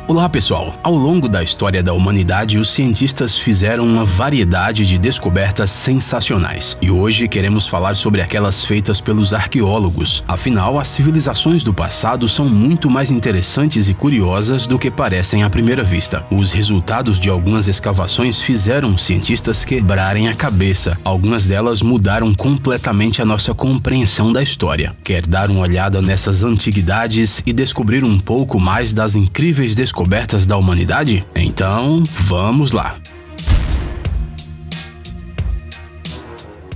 Olá pessoal, ao longo da história da humanidade os cientistas fizeram uma variedade de descobertas sensacionais e hoje queremos falar sobre aquelas feitas pelos arqueólogos. Afinal, as civilizações do passado são muito mais interessantes e curiosas do que parecem à primeira vista. Os resultados de algumas escavações fizeram os cientistas quebrarem a cabeça. Algumas delas mudaram completamente a nossa compreensão da história. Quer dar uma olhada nessas antiguidades e descobrir um pouco mais das incríveis descobertas da humanidade? Então, vamos lá!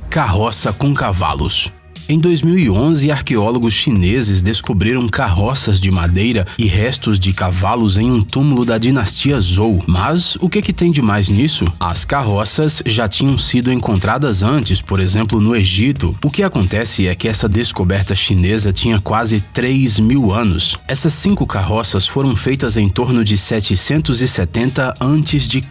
Carroça com cavalos. Em 2011, arqueólogos chineses descobriram carroças de madeira e restos de cavalos em um túmulo da dinastia Zhou. Mas o que tem de mais nisso? As carroças já tinham sido encontradas antes, por exemplo, no Egito. O que acontece é que essa descoberta chinesa tinha quase 3.000 anos. Essas 5 carroças foram feitas em torno de 770 a.C.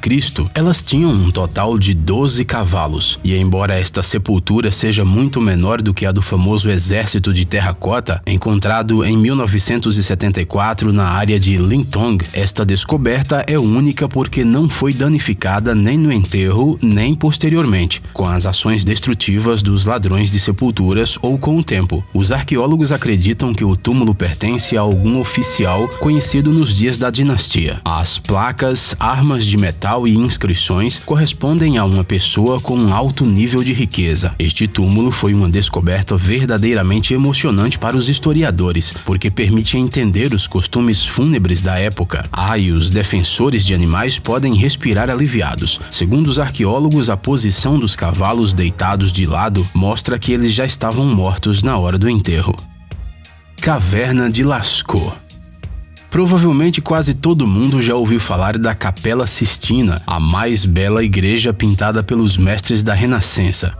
Elas tinham um total de 12 cavalos. E embora esta sepultura seja muito menor do que a do famoso exército de terracota, encontrado em 1974 na área de Lintong, esta descoberta é única porque não foi danificada nem no enterro, nem posteriormente, com as ações destrutivas dos ladrões de sepulturas ou com o tempo. Os arqueólogos acreditam que o túmulo pertence a algum oficial conhecido nos dias da dinastia. As placas, armas de metal e inscrições correspondem a uma pessoa com um alto nível de riqueza. Este túmulo foi uma descoberta verdadeiramente emocionante para os historiadores, porque permite entender os costumes fúnebres da época. E os defensores de animais podem respirar aliviados. Segundo os arqueólogos, a posição dos cavalos deitados de lado mostra que eles já estavam mortos na hora do enterro. Caverna de Lascaux. Provavelmente quase todo mundo já ouviu falar da Capela Sistina, a mais bela igreja pintada pelos mestres da Renascença.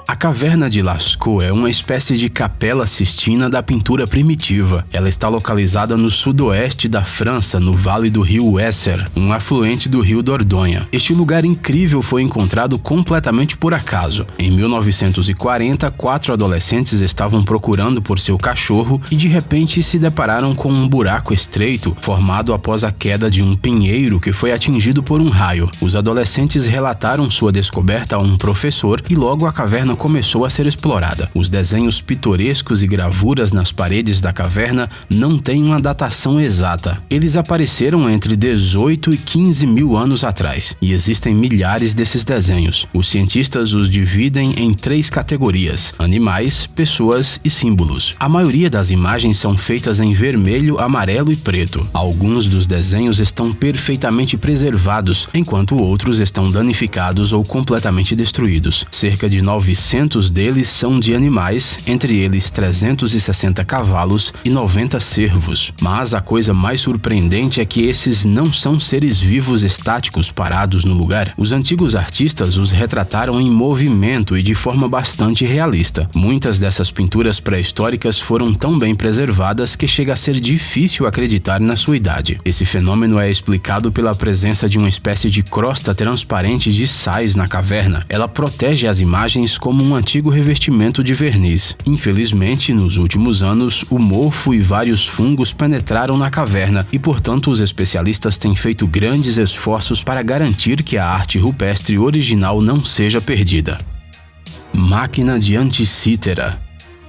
A Caverna de Lascaux é uma espécie de Capela Sistina da pintura primitiva. Ela está localizada no sudoeste da França, no vale do rio Weser, um afluente do rio Dordogne. Este lugar incrível foi encontrado completamente por acaso. Em 1940, 4 adolescentes estavam procurando por seu cachorro e de repente se depararam com um buraco estreito formado após a queda de um pinheiro que foi atingido por um raio. Os adolescentes relataram sua descoberta a um professor e logo a caverna começou a ser explorada. Os desenhos pitorescos e gravuras nas paredes da caverna não têm uma datação exata. Eles apareceram entre 18 e 15 mil anos atrás, e existem milhares desses desenhos. Os cientistas os dividem em 3 categorias: animais, pessoas e símbolos. A maioria das imagens são feitas em vermelho, amarelo e preto. Alguns dos desenhos estão perfeitamente preservados, enquanto outros estão danificados ou completamente destruídos. Cerca de 900 deles são de animais, entre eles 360 cavalos e 90 cervos. Mas a coisa mais surpreendente é que esses não são seres vivos estáticos parados no lugar. Os antigos artistas os retrataram em movimento e de forma bastante realista. Muitas dessas pinturas pré-históricas foram tão bem preservadas que chega a ser difícil acreditar na sua idade. Esse fenômeno é explicado pela presença de uma espécie de crosta transparente de sais na caverna. Ela protege as imagens como um antigo revestimento de verniz. Infelizmente, nos últimos anos, o mofo e vários fungos penetraram na caverna e, portanto, os especialistas têm feito grandes esforços para garantir que a arte rupestre original não seja perdida. Máquina de Anticítera.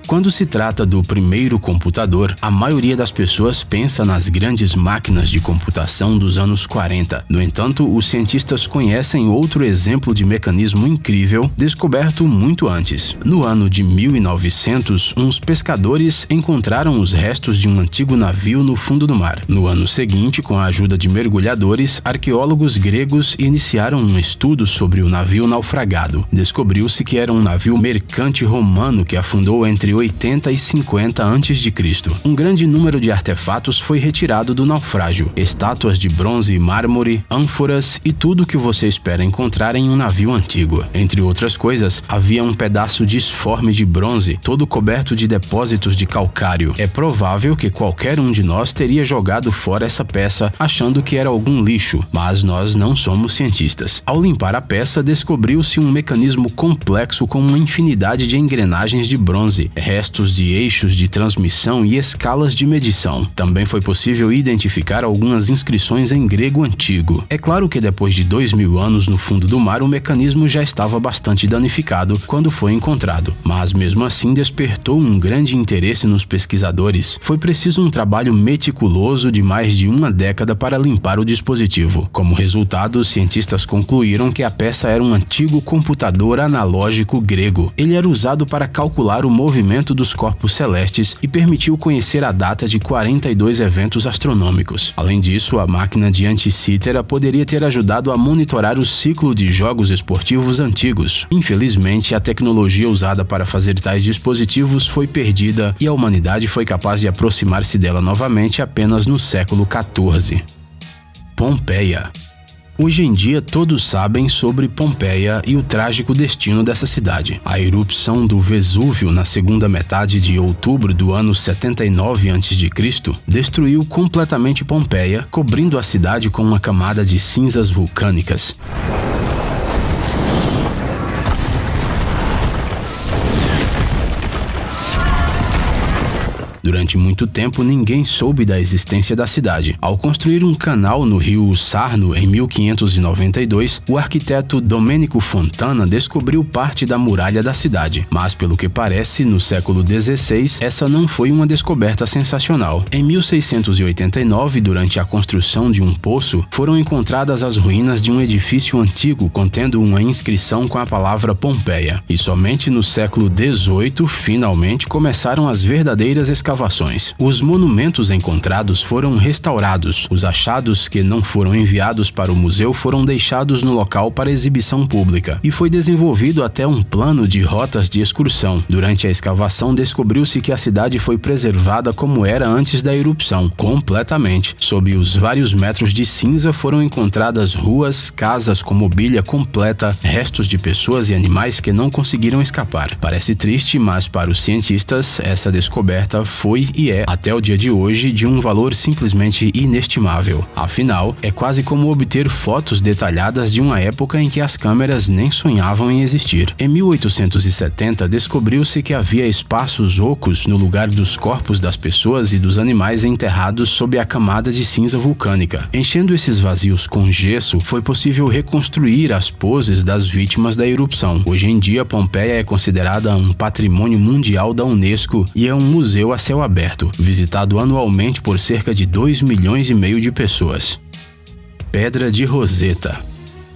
Quando se trata do primeiro computador, a maioria das pessoas pensa nas grandes máquinas de computação dos anos 40. No entanto, os cientistas conhecem outro exemplo de mecanismo incrível descoberto muito antes. No ano de 1900, uns pescadores encontraram os restos de um antigo navio no fundo do mar. No ano seguinte, com a ajuda de mergulhadores, arqueólogos gregos iniciaram um estudo sobre o navio naufragado. Descobriu-se que era um navio mercante romano que afundou entre 80 e 50 a.C. Um grande número de artefatos foi retirado do naufrágio: estátuas de bronze e mármore, ânforas e tudo o que você espera encontrar em um navio antigo. Entre outras coisas, havia um pedaço disforme de bronze, todo coberto de depósitos de calcário. É provável que qualquer um de nós teria jogado fora essa peça achando que era algum lixo, mas nós não somos cientistas. Ao limpar a peça, descobriu-se um mecanismo complexo com uma infinidade de engrenagens de bronze. restos de eixos de transmissão e escalas de medição. Também foi possível identificar algumas inscrições em grego antigo. É claro que depois de 2000 anos no fundo do mar, o mecanismo já estava bastante danificado quando foi encontrado, mas mesmo assim despertou um grande interesse nos pesquisadores. Foi preciso um trabalho meticuloso de mais de uma década para limpar o dispositivo. Como resultado, os cientistas concluíram que a peça era um antigo computador analógico grego. Ele era usado para calcular o movimento dos corpos celestes e permitiu conhecer a data de 42 eventos astronômicos. Além disso, a máquina de Anticítera poderia ter ajudado a monitorar o ciclo de jogos esportivos antigos. Infelizmente, a tecnologia usada para fazer tais dispositivos foi perdida e a humanidade foi capaz de aproximar-se dela novamente apenas no século XIV. Pompeia. Hoje em dia todos sabem sobre Pompeia e o trágico destino dessa cidade. A erupção do Vesúvio na segunda metade de outubro do ano 79 a.C. destruiu completamente Pompeia, cobrindo a cidade com uma camada de cinzas vulcânicas. Durante muito tempo, ninguém soube da existência da cidade. Ao construir um canal no rio Sarno em 1592, o arquiteto Domenico Fontana descobriu parte da muralha da cidade. Mas, pelo que parece, no século XVI, essa não foi uma descoberta sensacional. Em 1689, durante a construção de um poço, foram encontradas as ruínas de um edifício antigo contendo uma inscrição com a palavra Pompeia. E somente no século XVIII, finalmente, começaram as verdadeiras escavações. Os monumentos encontrados foram restaurados. Os achados que não foram enviados para o museu foram deixados no local para exibição pública. E foi desenvolvido até um plano de rotas de excursão. Durante a escavação, descobriu-se que a cidade foi preservada como era antes da erupção, completamente. Sob os vários metros de cinza foram encontradas ruas, casas com mobília completa, restos de pessoas e animais que não conseguiram escapar. Parece triste, mas para os cientistas, essa descoberta foi e é, até o dia de hoje, de um valor simplesmente inestimável. Afinal, é quase como obter fotos detalhadas de uma época em que as câmeras nem sonhavam em existir. Em 1870, descobriu-se que havia espaços ocos no lugar dos corpos das pessoas e dos animais enterrados sob a camada de cinza vulcânica. Enchendo esses vazios com gesso, foi possível reconstruir as poses das vítimas da erupção. Hoje em dia, Pompeia é considerada um patrimônio mundial da Unesco e é um museu a céu aberto, visitado anualmente por cerca de 2,5 milhões de pessoas. Pedra de Roseta.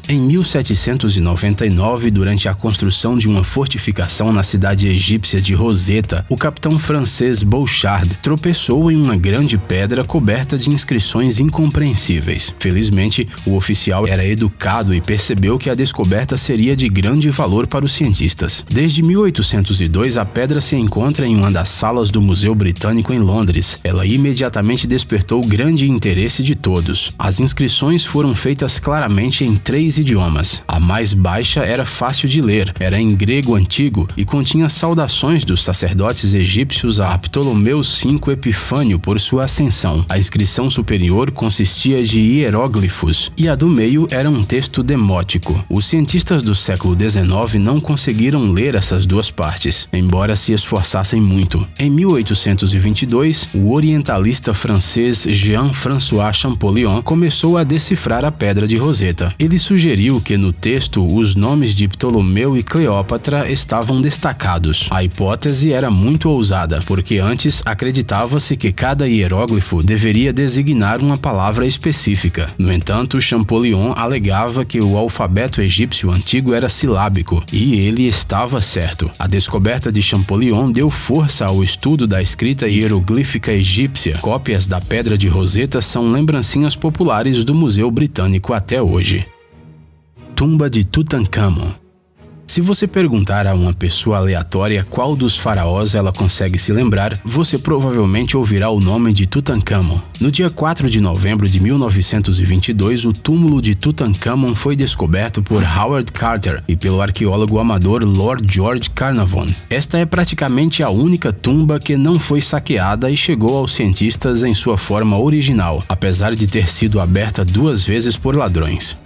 Em 1799, durante a construção de uma fortificação na cidade egípcia de Roseta, o capitão francês Bouchard tropeçou em uma grande pedra coberta de inscrições incompreensíveis. Felizmente, o oficial era educado e percebeu que a descoberta seria de grande valor para os cientistas. Desde 1802, a pedra se encontra em uma das salas do Museu Britânico em Londres. Ela imediatamente despertou grande interesse de todos. As inscrições foram feitas claramente em 3 idiomas. A mais baixa era fácil de ler, era em grego antigo e continha saudações dos sacerdotes egípcios a Ptolomeu V Epifânio por sua ascensão. A inscrição superior consistia de hieróglifos e a do meio era um texto demótico. Os cientistas do século XIX não conseguiram ler essas duas partes, embora se esforçassem muito. Em 1822, o orientalista francês Jean-François Champollion começou a decifrar a Pedra de Roseta. Ele sugeriu que no texto os nomes de Ptolomeu e Cleópatra estavam destacados. A hipótese era muito ousada, porque antes acreditava-se que cada hieróglifo deveria designar uma palavra específica. No entanto, Champollion alegava que o alfabeto egípcio antigo era silábico, e ele estava certo. A descoberta de Champollion deu força ao estudo da escrita hieroglífica egípcia. Cópias da Pedra de Roseta são lembrancinhas populares do Museu Britânico até hoje. Tumba de Tutancâmon. Se você perguntar a uma pessoa aleatória qual dos faraós ela consegue se lembrar, você provavelmente ouvirá o nome de Tutancâmon. No dia 4 de novembro de 1922, o túmulo de Tutancâmon foi descoberto por Howard Carter e pelo arqueólogo amador Lord George Carnarvon. Esta é praticamente a única tumba que não foi saqueada e chegou aos cientistas em sua forma original, apesar de ter sido aberta 2 vezes por ladrões.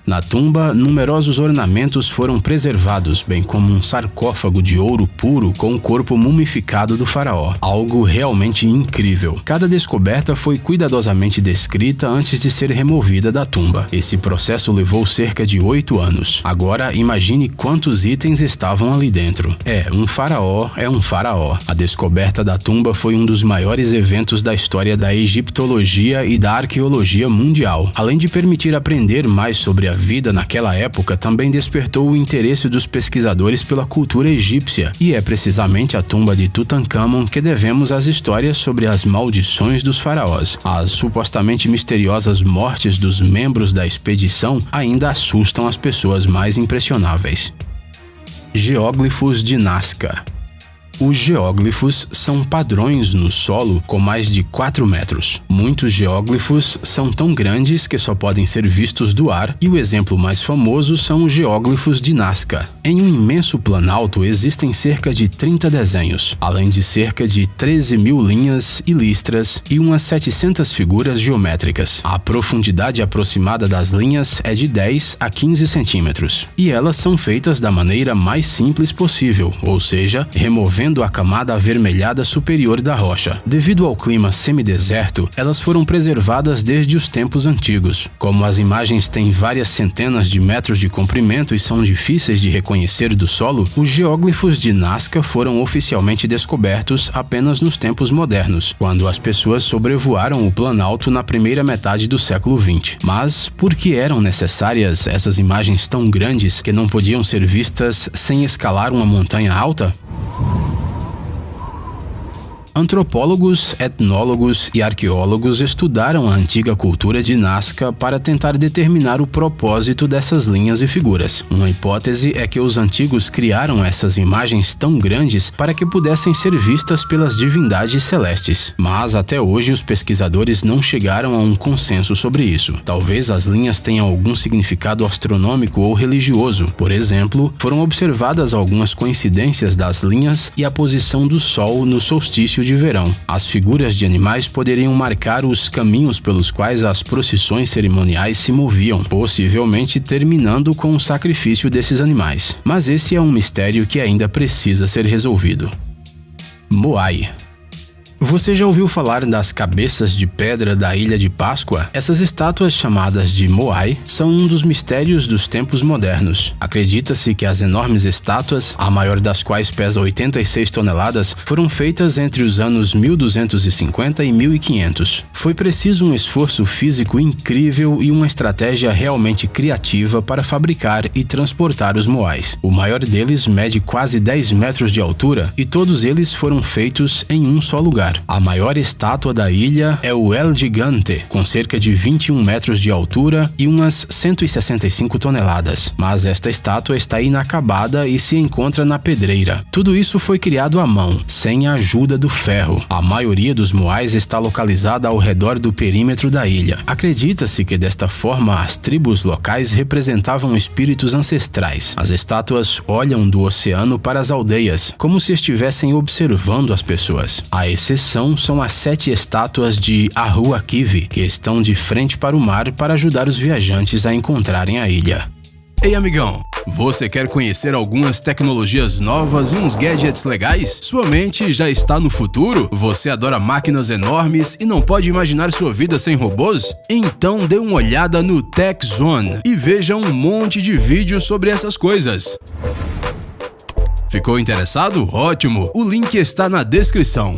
Na tumba, numerosos ornamentos foram preservados, bem como um sarcófago de ouro puro com o corpo mumificado do faraó. Algo realmente incrível. Cada descoberta foi cuidadosamente descrita antes de ser removida da tumba. Esse processo levou cerca de 8 anos. Agora, imagine quantos itens estavam ali dentro. Um faraó é um faraó. A descoberta da tumba foi um dos maiores eventos da história da egiptologia e da arqueologia mundial. Além de permitir aprender mais sobre a vida naquela época, também despertou o interesse dos pesquisadores pela cultura egípcia. E é precisamente à tumba de Tutankhamon que devemos as histórias sobre as maldições dos faraós. As supostamente misteriosas mortes dos membros da expedição ainda assustam as pessoas mais impressionáveis. Geóglifos de Nazca. Os geóglifos são padrões no solo com mais de 4 metros. Muitos geóglifos são tão grandes que só podem ser vistos do ar, e o exemplo mais famoso são os geóglifos de Nazca. Em um imenso planalto existem cerca de 30 desenhos, além de cerca de 13.000 linhas e listras e umas 700 figuras geométricas. A profundidade aproximada das linhas é de 10 a 15 centímetros, e elas são feitas da maneira mais simples possível, ou seja, removendo a camada avermelhada superior da rocha. Devido ao clima semideserto, elas foram preservadas desde os tempos antigos. Como as imagens têm várias centenas de metros de comprimento e são difíceis de reconhecer do solo, os geóglifos de Nazca foram oficialmente descobertos apenas nos tempos modernos, quando as pessoas sobrevoaram o Planalto na primeira metade do século XX. Mas por que eram necessárias essas imagens tão grandes que não podiam ser vistas sem escalar uma montanha alta? Antropólogos, etnólogos e arqueólogos estudaram a antiga cultura de Nazca para tentar determinar o propósito dessas linhas e figuras. Uma hipótese é que os antigos criaram essas imagens tão grandes para que pudessem ser vistas pelas divindades celestes. Mas até hoje os pesquisadores não chegaram a um consenso sobre isso. Talvez as linhas tenham algum significado astronômico ou religioso. Por exemplo, foram observadas algumas coincidências das linhas e a posição do Sol no solstício de verão. As figuras de animais poderiam marcar os caminhos pelos quais as procissões cerimoniais se moviam, possivelmente terminando com o sacrifício desses animais. Mas esse é um mistério que ainda precisa ser resolvido. Moai. Você já ouviu falar das cabeças de pedra da Ilha de Páscoa? Essas estátuas chamadas de Moai são um dos mistérios dos tempos modernos. Acredita-se que as enormes estátuas, a maior das quais pesa 86 toneladas, foram feitas entre os anos 1250 e 1500. Foi preciso um esforço físico incrível e uma estratégia realmente criativa para fabricar e transportar os Moais. O maior deles mede quase 10 metros de altura e todos eles foram feitos em um só lugar. A maior estátua da ilha é o El Gigante, com cerca de 21 metros de altura e umas 165 toneladas. Mas esta estátua está inacabada e se encontra na pedreira. Tudo isso foi criado à mão, sem a ajuda do ferro. A maioria dos Moais está localizada ao redor do perímetro da ilha. Acredita-se que desta forma as tribos locais representavam espíritos ancestrais. As estátuas olham do oceano para as aldeias, como se estivessem observando as pessoas. A exceção são as 7 estátuas de Ahuakivi, que estão de frente para o mar para ajudar os viajantes a encontrarem a ilha. Ei, amigão! Você quer conhecer algumas tecnologias novas e uns gadgets legais? Sua mente já está no futuro? Você adora máquinas enormes e não pode imaginar sua vida sem robôs? Então dê uma olhada no Tech Zone e veja um monte de vídeos sobre essas coisas. Ficou interessado? Ótimo! O link está na descrição.